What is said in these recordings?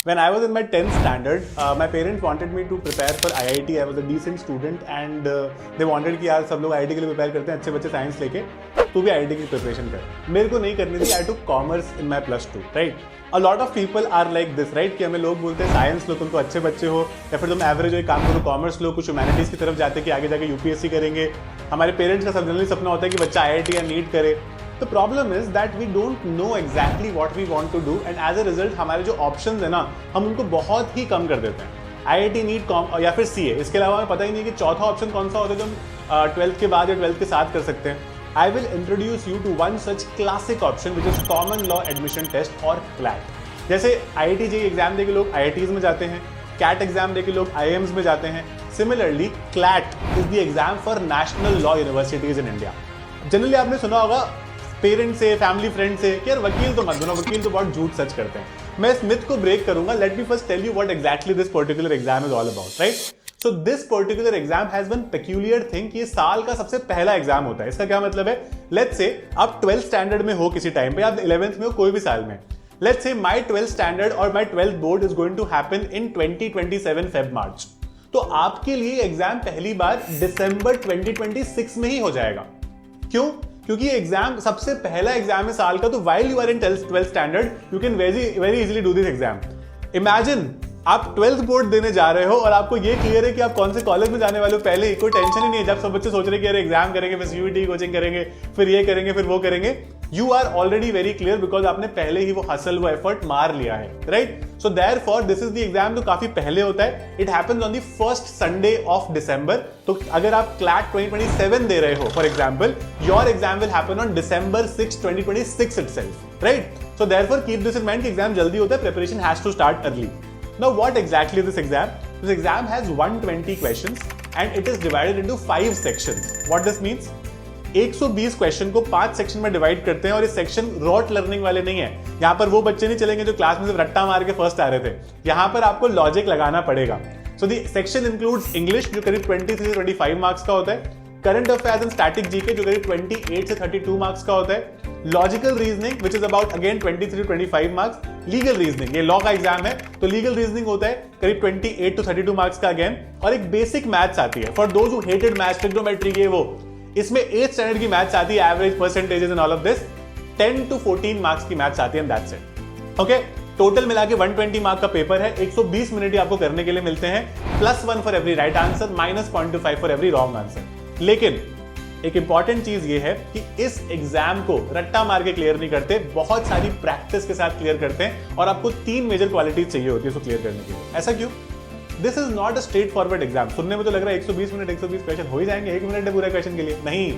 When I was in my 10th standard, my parents wanted me to prepare for IIT. I was a decent student and they wanted कि यार सब लोग IIT के लिए prepare करते हैं, अच्छे बच्चे साइंस लेके, तू भी IIT की प्रिपरेशन कर. मेरे को नहीं करनी थी. I took commerce in my +2, right? A lot of people are like this, right? कि हमें लोग बोलते हैं साइंस लो, तुम तो अच्छे बच्चे हो, या फिर तुम एवरेज हो, एक काम करो कॉमर्स लो, कुछ ह्यूमैनिटीज़ की तरफ जाते कि आगे जाके UPSC करेंगे. हमारे पेरेंट्स का सब जनरली सपना होता है कि बच्चा IIT या नीट करे. The problem is that we don't know exactly what we want to do and as a result हमारे जो options है ना, हम उनको बहुत ही कम कर देते हैं. IIT नीट या फिर CA, इसके अलावा हमें पता ही नहीं कि चौथा ऑप्शन कौन सा होता है जो हम 12th के बाद या 12th के साथ कर सकते हैं. I will introduce you to one such classic option which is Common Law Admission Test or CLAT. जैसे IIT JEE एग्जाम देके लोग IITs में जाते हैं, CAT एग्जाम देके लोग IIMs में जाते हैं. Similarly, CLAT is the exam for National Law Universities in India. Generally आपने सुना होगा पेरेंट्स से, फैमिली फ्रेंड से कि यार वकील तो मत बनो, वकील तो बहुत झूठ सच करते हैं. मैं इस मिथ को ब्रेक करूंगा. Let me first tell you what exactly this particular exam is all about, right? So this particular exam has one peculiar thing कि ये साल का सबसे पहला एग्जाम होता है. इसका क्या मतलब है? लेट्स से आप 12th स्टैंडर्ड में हो किसी टाइम पे, आप 11th में हो, कोई भी साल में. Let's say my 12th standard और my 12th board is going to happen in 2027 Feb March. तो आपके लिए एग्जाम पहली बार दिसंबर 2026 में ही हो जाएगा. क्यों? क्योंकि ये एग्जाम सबसे पहला एग्जाम है साल का. तो while you are in 12th standard you can very easily do this exam. Imagine आप 12th बोर्ड देने जा रहे हो और आपको ये क्लियर है कि आप कौन से कॉलेज में जाने वाले हो. पहले ही कोई टेंशन ही नहीं है. जब सब बच्चे सोच रहे कि यार एग्जाम करेंगे, फिर CUET कोचिंग करेंगे, फिर ये करेंगे, फिर वो करेंगे, you are already very clear because आपने पहले ही वो हसल, वो एफर्ट मार लिया है, right? So therefore this is the exam जो काफी पहले होता है. It happens on the first Sunday of December. तो अगर आप CLAT 2027 दे रहे हो for example, your exam will happen on December 6, 2026 itself, right? So therefore keep this in mind कि एग्जाम जल्दी होता है, preparation has to start early. Now what exactly is this exam? This exam has 120 questions and it is divided into 5 sections. What this means? 120 question को 5 section में divide करते हैं और ये सेक्शन रॉट लर्निंग वाले नहीं है. यहाँ पर वो बच्चे नहीं चलेंगे जो क्लास में सिर्फ रट्टा मार के फर्स्ट आ रहे थे. यहाँ पर आपको लॉजिक लगाना पड़ेगा. सो दी सेक्शन इंक्लूड्स इंग्लिश जो करीब 23 से 25 मार्क्स का होता है, current affairs and static GK जो करीब 28 से 32 मार्क्स का होता है, logical reasoning which is about again 23 to 25 marks, legal reasoning, ये लॉ का एग्जाम है तो लीगल रीजनिंग होता है करीब 28 to 32 मार्क्स का अगेन, और एक बेसिक मैथ्स आती है for those who hated maths, trigonometry के वो. इसमें 8th स्टैंडर्ड की मैथ्स आती है, average percentages and all of this. 10 to 14 marks की मैथ्स आती है and that's it. Okay, total मिला के 120 मार्क का पेपर है. 120 मिनट ही आपको करने के लिए मिलते हैं, +1 for every right answer, -0.25 for every wrong answer. लेकिन एक इंपॉर्टेंट चीज ये है कि इस एग्जाम को रट्टा मार के क्लियर नहीं करते, बहुत सारी प्रैक्टिस के साथ क्लियर करते हैं और आपको 3 मेजर क्वालिटीज चाहिए होती है इसको क्लियर करने के लिए. ऐसा क्यों? This is not a straight forward exam. सुनने में तो लग रहा है 120 मिनट 120 क्वेश्चन हो ही जाएंगे, 1 मिनट है पूरे क्वेश्चन के लिए. नहीं,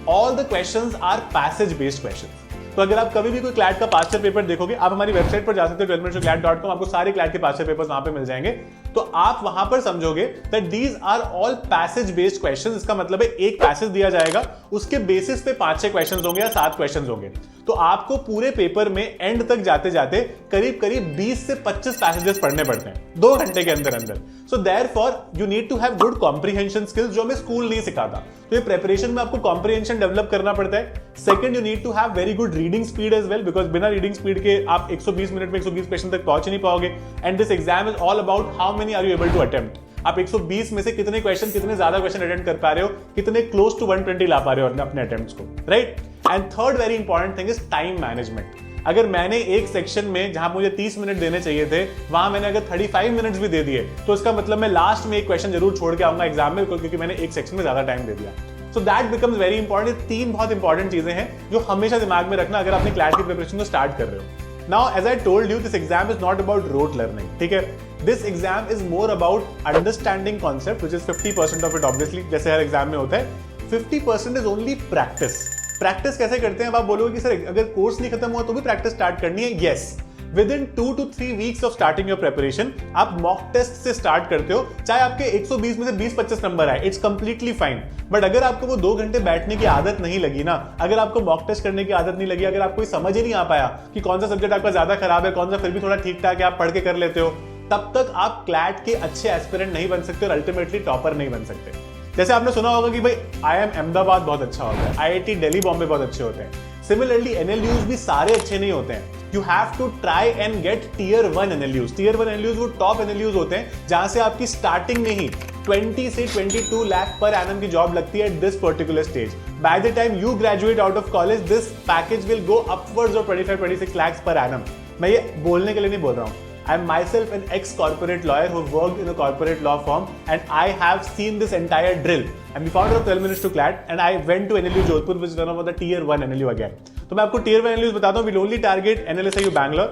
all the questions are passage based questions. तो अगर आप कभी भी कोई क्लैट का पास्ट पेपर देखोगे, आप हमारी वेबसाइट पर जा सकते हो 12minutesclat.com, आपको सारे क्लैट के पास्ट पेपर्स वहां पे मिल जाएंगे. तो आप वहां पर समझोगे that these are all passage based questions. इसका मतलब है एक पैसेज दिया जाएगा, उसके बेसिस पे 5-6 क्वेश्चंस होंगे या 7 क्वेश्चंस होंगे. तो आपको पूरे पेपर में एंड तक जाते जाते करीब करीब 20 से 25 पैसेजेस पढ़ने पड़ते हैं 2 घंटे के अंदर अंदर. So therefore you need to have good comprehension skills जो हमें स्कूल नहीं सिखाता. तो ये प्रिपरेशन में आपको कॉम्प्रिहेंशन डेवलप करना पड़ता है. Second, you need to have very good reading speed as well, because बिना रीडिंग स्पीड के आप 120 मिनट में 120 क्वेश्चन तक पहुंच नहीं पाओगे. And this exam is all about how many are you able to attempt. आप 120 में से कितने क्वेश्चन, कितने ज्यादा क्वेश्चन अटेम्प्ट कर पा रहे हो, कितने क्लोज टू 120 ला पा रहे हो अपने अटेम्प्ट्स को, right? And third very important thing is time management. अगर मैंने एक सेक्शन में जहां मुझे 30 मिनट देने चाहिए थे, वहां मैंने अगर 35 मिनट्स भी दे दिए, तो इसका मतलब मैं लास्ट में एक क्वेश्चन जरूर छोड़ के आऊंगा एग्जाम में, क्योंकि मैंने एक सेक्शन में ज्यादा टाइम दे दिया. So that becomes very important. 3 बहुत इंपॉर्टेंट चीजें हैं जो हमेशा दिमाग में रखना अगर आपने क्लैट की प्रिपरेशन को स्टार्ट कर रहे हो. Now, as I told you, this exam is not about rote learning. ठीक है? This exam is more about understanding concept, which is 50% of it obviously, जैसे हर एग्जाम में होता है. 50% is only practice. प्रैक्टिस कैसे करते हैं? अब आप बोलोगे कि सर अगर कोर्स नहीं खत्म हुआ तो भी प्रैक्टिस स्टार्ट करनी है. Yes, with in 2 to 3 weeks of starting your preparation आप मॉक टेस्ट से स्टार्ट करते हो, चाहे आपके 120 में से 20-25 नंबर आए, इट्स कंप्लीटली फाइन. बट अगर आपको वो 2 घंटे बैठने की आदत नहीं लगी ना, अगर आपको मॉक टेस्ट करने की आदत नहीं लगी, अगर आपको समझ ही नहीं आ पाया कि कौन सा सब्जेक्ट आपका ज्यादा खराब है, कौन सा फिर भी थोड़ा ठीक ठाक है, आप पढ़ के कर लेते हो, तब तक आप क्लैट के अच्छे एस्पिरेंट नहीं बन सकते और अल्टीमेटली टॉपर नहीं बन सकते. जैसे आपने सुना होगा कि भाई IIM अहमदाबाद बहुत अच्छा होता है, IIT दिल्ली बॉम्बे बहुत अच्छे होते हैं. सिमिलरली NLUs भी सारे अच्छे नहीं होते हैं. you have to try and get tier 1 NLUs. tier 1 NLUs वो टॉप NLUs होते हैं जहां से आपकी स्टार्टिंग में ही 20 से 22 लाख पर एनम की जॉब लगती है at this particular stage. By the time you graduate out of college, this package will go upwards of 25-26 lakhs per annum. मैं ये बोलने के लिए नहीं बोल रहा हूँ. I am myself an ex-corporate lawyer who worked in a corporate law firm, and I have seen this entire drill. I'm the founder of 12 Minutes to CLAT, and I went to NLU Jodhpur, which is one of the tier 1 NLU again. तो मैं आपको tier 1 NLUs बताता हूँ. We'll only target NLSIU Bangalore,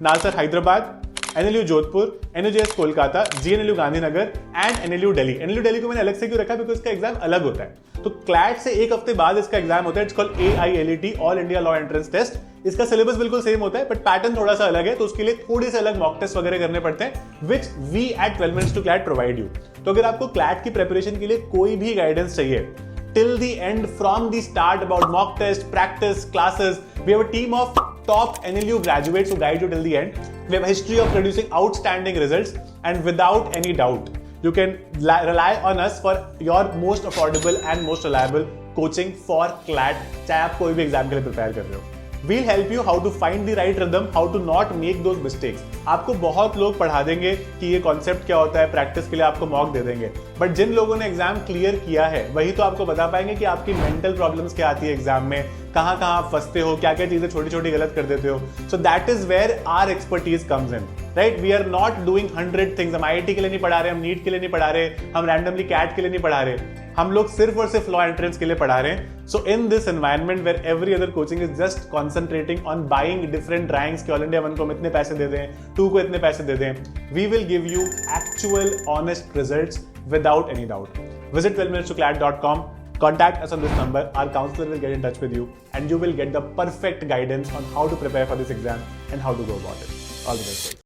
NALSA Hyderabad, NLU Jodhpur, NUJS Kolkata, GNLU Gandhinagar and NLU Delhi. NLU Delhi को मैंने अलग से क्यों रखा? बिकॉज इसका एग्जाम अलग होता है. तो क्लैट से एक हफ्ते बाद इसका एग्जाम होता है. It's called AILET, all India law entrance test. इसका सिलेबस बिल्कुल सेम होता है बट पैटर्न थोड़ा सा अलग है, तो उसके लिए थोड़ी से अलग मॉक टेस्ट वगैरह करने पड़ते हैं, which we at 12 Minutes to CLAT provide you. तो अगर आपको क्लैट की प्रिपरेशन के लिए कोई भी गाइडेंस चाहिए till the end, from the start, about mock test, practice, classes, we have a team of top NLU graduates who guide you till the end. We have a history of producing outstanding results, and without any doubt, you can rely on us for your most affordable and most reliable coaching for CLAT, चाहे आप कोई भी exam के लिए prepare कर रहे हो. We'll help you how to find the right rhythm, how to not make those mistakes. आपको बहुत लोग पढ़ा देंगे कि ये कॉन्सेप्ट क्या होता है, प्रैक्टिस के लिए आपको मॉक दे देंगे, बट जिन लोगों ने एग्जाम क्लियर किया है वही तो आपको बता पाएंगे कि आपकी मेंटल प्रॉब्लम्स क्या आती है एग्जाम में, कहाँ कहाँ आप फंसते हो, क्या क्या चीजें छोटी छोटी गलत कर देते हो. So that is where our expertise comes in, right. We are not doing 100 things. हम IIT के लिए नहीं पढ़ा रहे, हम नीट के लिए नहीं पढ़ा रहे, हम रैंडमली कैट के लिए नहीं पढ़ा रहे, हम लोग सिर्फ और सिर्फ लॉ एंट्रेंस के लिए पढ़ा रहे हैं. So in this environment where every other coaching is just concentrating on buying different ranks कि ऑल इंडिया 1 को हम इतने पैसे दे दें, 2 को इतने पैसे दे दें, we will give you actual honest results without any doubt. Visit 12minutestoclat.com. Contact us on this number. Our counselor will get in touch with you and you will get the perfect guidance on how to prepare for this exam and how to go about it. All the best.